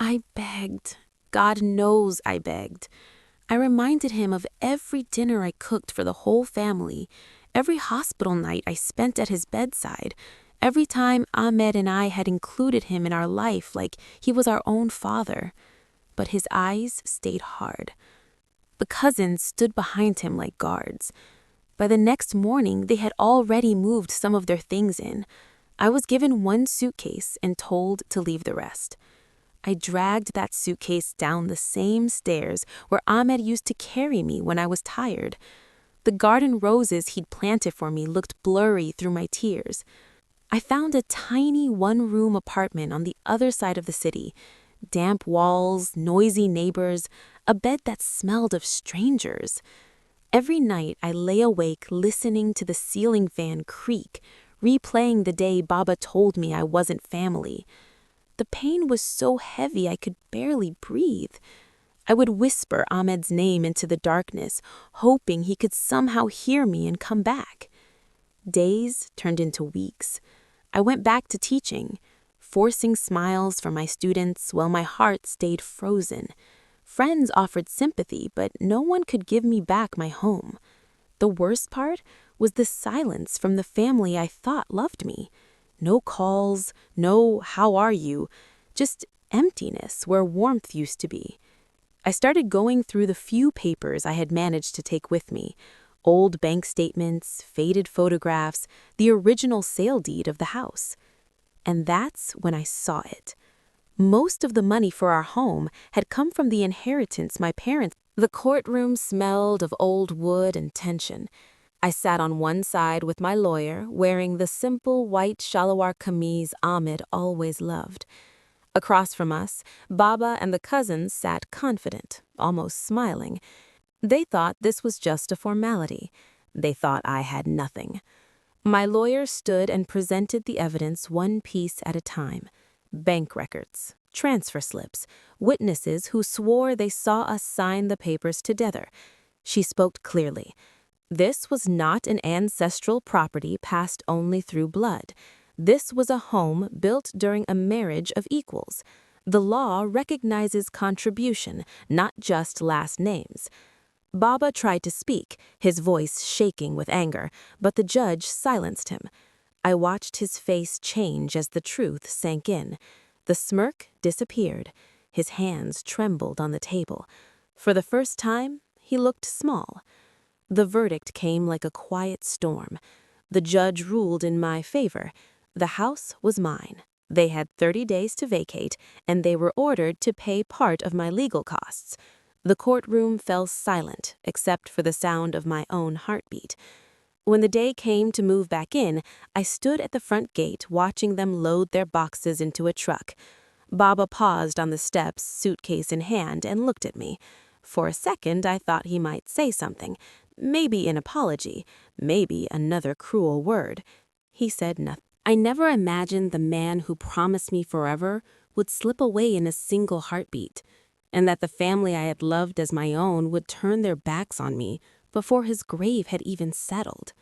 I begged. God knows I begged. I reminded him of every dinner I cooked for the whole family, every hospital night I spent at his bedside, every time Ahmed and I had included him in our life like he was our own father. But his eyes stayed hard. The cousins stood behind him like guards. By the next morning, they had already moved some of their things in. I was given one suitcase and told to leave the rest. I dragged that suitcase down the same stairs where Ahmed used to carry me when I was tired. The garden roses he'd planted for me looked blurry through my tears. I found a tiny one-room apartment on the other side of the city. Damp walls, noisy neighbors, a bed that smelled of strangers. Every night I lay awake listening to the ceiling fan creak, replaying the day Baba told me I wasn't family. The pain was so heavy I could barely breathe. I would whisper Ahmed's name into the darkness, hoping he could somehow hear me and come back. Days turned into weeks. I went back to teaching, forcing smiles from my students while my heart stayed frozen. Friends offered sympathy, but no one could give me back my home. The worst part was the silence from the family I thought loved me. No calls, no "how are you?" just emptiness where warmth used to be. I started going through the few papers I had managed to take with me. Old bank statements, faded photographs, the original sale deed of the house. And that's when I saw it. Most of the money for our home had come from the inheritance my parents. The courtroom smelled of old wood and tension. I sat on one side with my lawyer, wearing the simple white shalwar kameez Ahmed always loved. Across from us, Baba and the cousins sat confident, almost smiling. They thought this was just a formality. They thought I had nothing. My lawyer stood and presented the evidence one piece at a time. Bank records, transfer slips, witnesses who swore they saw us sign the papers together. She spoke clearly. This was not an ancestral property passed only through blood. This was a home built during a marriage of equals. The law recognizes contribution, not just last names. Baba tried to speak, his voice shaking with anger, but the judge silenced him. I watched his face change as the truth sank in. The smirk disappeared. His hands trembled on the table. For the first time, he looked small. The verdict came like a quiet storm. The judge ruled in my favor. The house was mine. They had 30 days to vacate, and they were ordered to pay part of my legal costs. The courtroom fell silent, except for the sound of my own heartbeat. When the day came to move back in, I stood at the front gate watching them load their boxes into a truck. Baba paused on the steps, suitcase in hand, and looked at me. For a second, I thought he might say something. Maybe an apology, maybe another cruel word. He said nothing. I never imagined the man who promised me forever would slip away in a single heartbeat, and that the family I had loved as my own would turn their backs on me before his grave had even settled.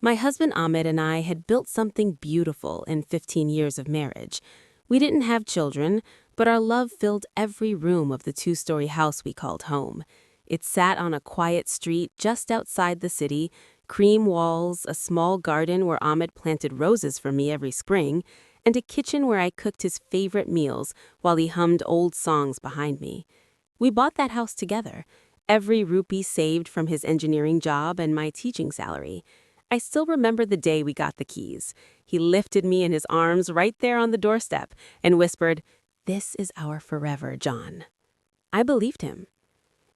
My husband Ahmed and I had built something beautiful in 15 years of marriage. We didn't have children, but our love filled every room of the 2-story house we called home. It sat on a quiet street just outside the city, cream walls, a small garden where Ahmed planted roses for me every spring, and a kitchen where I cooked his favorite meals while he hummed old songs behind me. We bought that house together, every rupee saved from his engineering job and my teaching salary. I still remember the day we got the keys. He lifted me in his arms right there on the doorstep and whispered, "This is our forever, John." I believed him.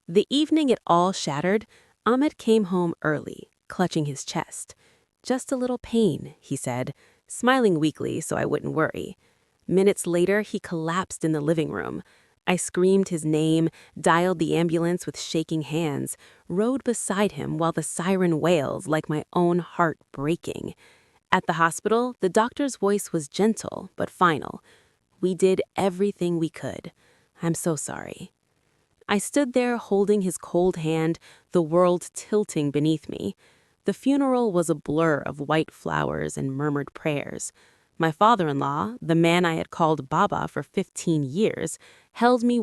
The evening it all shattered, Ahmed came home early, clutching his chest. "Just a little pain," he said, smiling weakly so I wouldn't worry. Minutes later, he collapsed in the living room. I screamed his name, dialed the ambulance with shaking hands, rode beside him while the siren wailed like my own heart breaking. At the hospital, the doctor's voice was gentle but final. "We did everything we could. I'm so sorry." I stood there holding his cold hand, the world tilting beneath me. The funeral was a blur of white flowers and murmured prayers. My father-in-law, the man I had called Baba for 15 years, held me